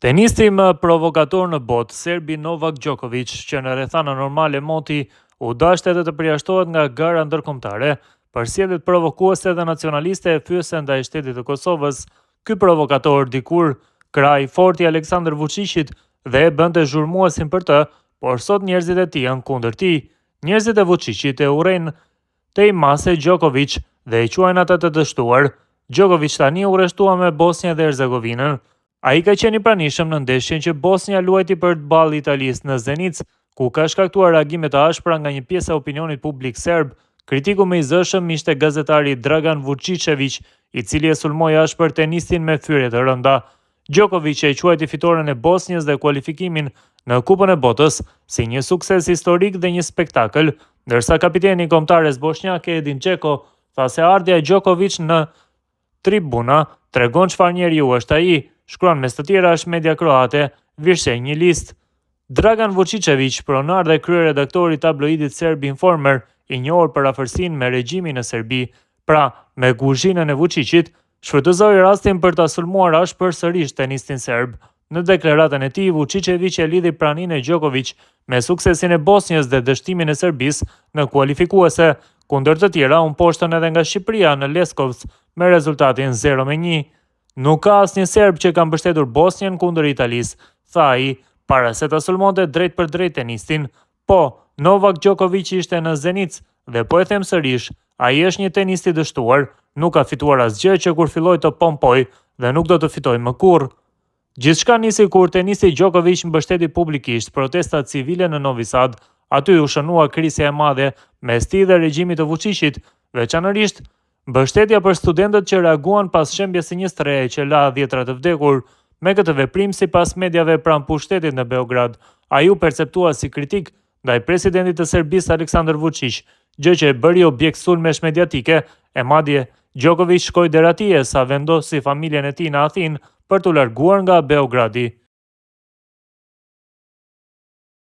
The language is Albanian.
Tenisti më provokator në botë, serbi Novak Djokovic, që në rrethana normale moti u dashte edhe të përjashtohet nga gara ndërkombëtare, përsëritjet provokuese dhe nacionaliste e fyese ndaj shtetit të Kosovës. Ky provokator dikur krah i fortë i Aleksandar Vučićit dhe e bënte zhurmuesin për të, por sot njerëzit e tij janë kundër tij. Njerëzit e Vučićit e urrejnë tej mase Djokovic dhe e quajnë ata të dështuar. Djokovic tani u rreshtua me Bosnjë dhe Hercegovinën. Ai ka qenë i pranishëm në ndeshjen që Bosnja luajti për të ballë Italisë në Zenic, ku ka shkaktuar reagime të ashpra nga një pjesë e opinionit publik serb. Kritiku më i zëshëm ishte gazetari Dragan Vučićević, i cili e sulmoi ashpër tenistin me fyrje të rënda. Djokovic e quajti fitoren e Bosnjës dhe kualifikimin në Kupën e Botës si një sukses historik dhe një spektakël, ndërsa kapiteni i kombëtares bosnjake Edin Dzeko tha se ardhja e Djokovic në tribuna tregon çfarë njeriu është ai. Shkruan mes të tjerash media kroate, virshej një listë. Dragan Vučićević, pronar dhe kryeredaktor i tabloidit serb Informer, i njohur për afërsinë me regjimin në Serbi, pra me kuzhinën e Vučićit, shfrytëzoi rastin për ta sulmuar ashpër sërish tenistin serb. Në deklaratën e tij, Vučićević e lidhi praninë e Djokovic me suksesin e Bosnjës dhe dështimin e Serbisë në kualifikuese. Kundër të tjera, u poshtën edhe nga Shqipëria në Leskovc me rezultatin 0-1. Nuk ka asnjë serb që ka mbështetur Bosnjën kundër Italisë, tha ai, para se ta sulmonte drejt për drejt tenistin. Po, Novak Djokovic ishte në Zenic dhe po e them sërish, ai është një tenist i dështuar, nuk ka fituar asgjë që kur filloi të pompoj dhe nuk do të fitojë më kurrë. Gjithçka nisi kur tenisti Djokovic mbështeti publikisht protestat civile në Novi Sad. Aty u shënua krisja e madhe mes tij dhe regjimit të Vučićit, veçanërisht mbështetja për studentët që reaguan pas shembjes së një strehe që la 10 të vdekur. Me këtë veprim, sipas mediave pranë pushtetit në Beograd, ai u perceptua si kritik ndaj presidentit të Serbisë Aleksandar Vučić, gjë që e bëri objekt sulmesh mediatike, e madje Djokovic shkoi deri atje sa vendosi familjen e tij në Athinë për t'u larguar nga Beogradi.